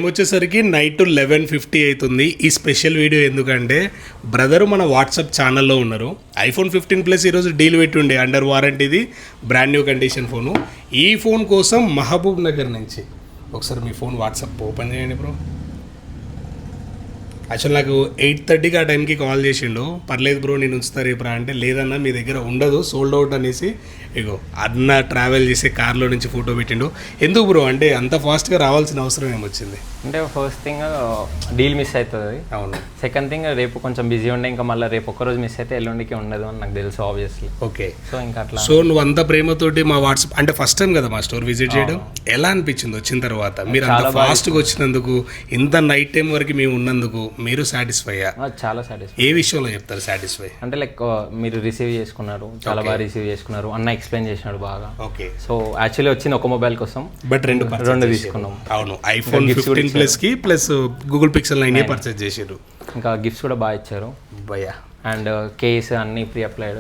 వచ్చేసరికి నైట్ 11:50 అవుతుంది. ఈ స్పెషల్ వీడియో ఎందుకంటే బ్రదరు మన వాట్సాప్ ఛానల్లో ఉన్నారు. iPhone 15 Plus ఈరోజు డీల్ పెట్టుండే అండర్ వారంటీది బ్రాండ్ న్యూ కండిషన్ ఫోను. ఈ ఫోన్ కోసం మహబూబ్ నగర్ నుంచి ఒకసారి మీ ఫోన్ వాట్సాప్ ఓపెన్ చేయండి బ్రో. యాక్చువల్ నాకు 8:30కి ఆ టైంకి కాల్ చేసిండు. పర్లేదు బ్రో నేను ఉంచుతా రేపురా అంటే, లేదన్నా మీ దగ్గర ఉండదు సోల్డ్ అవుట్ అనేసి ఇగో అన్న ట్రావెల్ చేసే కార్లో నుంచి ఫోటో పెట్టిండు. ఎందుకు బ్రో అంటే అంత ఫాస్ట్గా రావాల్సిన అవసరం ఏమొచ్చింది? అంటే ఫస్ట్ థింగ్ డీల్ మిస్ అవుతుంది. అవును. సెకండ్ థింగ్ రేపు కొంచెం బిజీ ఉండే, ఇంకా మళ్ళీ రేపు ఒక్కరోజు మిస్ అయితే ఎల్లుండికి ఉండదు అని నాకు తెలుసు ఆబ్వియస్లీ. ఓకే. సో ఇంకా అట్లా. సో నువ్వు అంత ప్రేమతోటి మా వాట్సాప్ అంటే ఫస్ట్ టైం కదా మా స్టోర్ విజిట్ చేయడం, ఎలా అనిపించింది వచ్చిన తర్వాత? మీరు అంత ఫాస్ట్గా వచ్చినందుకు, ఇంత నైట్ టైం వరకు మేము ఉన్నందుకు మీరు సాటిస్ఫై? చాలా సాటిస్ఫై. ఏ విషయంలో చెప్తారు సాటిస్ఫై అంటే లైక్ మీరు రిసీవ్ చేసుకున్నారు, చాలా బాగా రిసీవ్ చేసుకున్నారు, అన్న ఎక్స్ప్లెయిన్ చేసినాడు బాగా. ఓకే. సో యాక్చువల్లీ వచ్చింది ఒక మొబైల్ కోసం, బట్ రెండు తీసుకున్నాం. అవును, iPhone 15 Plus కి ప్లస్ Google Pixel 9 పర్చేజ్ చేసారు. ఇంకా గిఫ్ట్స్ కూడా బాగా ఇచ్చారు భయ్యా. అండ్ కేస్ అన్ని ప్రీ అప్లైడ్.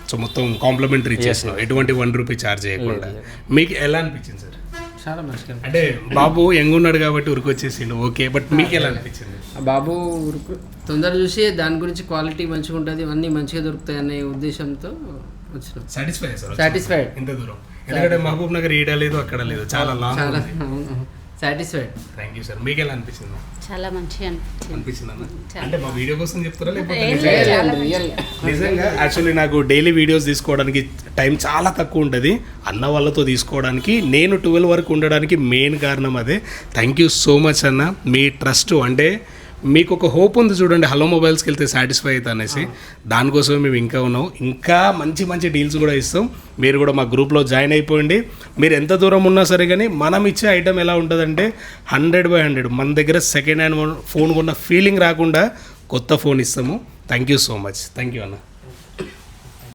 సో మొత్తం కాంప్లిమెంటరీ ఇచ్చేసినాం, ఎటువంటి ₹1 ఛార్జ్ చేయకుండా. మీకు ఎలా అనిపించింది సార్? చాలా మంచిగా. అంటే బాబు యంగ్ ఉన్నాడు కాబట్టి ఉరికొచ్చేసిండు, ఓకే. బట్ మీకు ఎలా అనిపించింది? బాబు తొందర చూసి దాని గురించి క్వాలిటీ మంచిగా ఉంటుంది, అన్నీ మంచిగా దొరుకుతాయి అనే ఉద్దేశంతో వచ్చినాం. సాటిస్ఫైడ్ ఇంత దూరం, ఎందుకంటే మహబూబ్ నగర్ ఈడ లేదు అక్కడ లేదు, చాలా లాంగ్. చాలా సాటిస్ఫైడ్. Thank you sir. మీకు ఎలా అనిపించింది? చాలా మంచిగా అనిపించింది అన్న. అంటే మా వీడియో కోసం చెప్తారా లేకపోతే నిజంగా? యాక్చువల్లీ నాకు డైలీ వీడియోస్ తీసుకోవడానికి టైం చాలా తక్కువ ఉంటుంది. అన్న వాళ్ళతో తీసుకోవడానికి, నేను 12 వరకు ఉండడానికి మెయిన్ కారణం అదే. థ్యాంక్ యూ సో మచ్ అన్న. మీ ట్రస్ట్ అంటే మీకు ఒక హోప్ ఉంది చూడండి, హలో మొబైల్స్కి వెళ్తే సాటిస్ఫై అవుతా అనేసి, దానికోసమే మేము ఇంకా ఉన్నాం. ఇంకా మంచి మంచి డీల్స్ కూడా ఇస్తాం. మీరు కూడా మా గ్రూప్లో జాయిన్ అయిపోయింది. మీరు ఎంత దూరం ఉన్నా సరే కానీ మనం ఇచ్చే ఐటమ్ ఎలా ఉంటుందంటే 100/100 మన దగ్గర సెకండ్ హ్యాండ్ ఫోన్ కొన్న ఫీలింగ్ రాకుండా కొత్త ఫోన్ ఇస్తాము. Thank you so much. Thank you అన్న.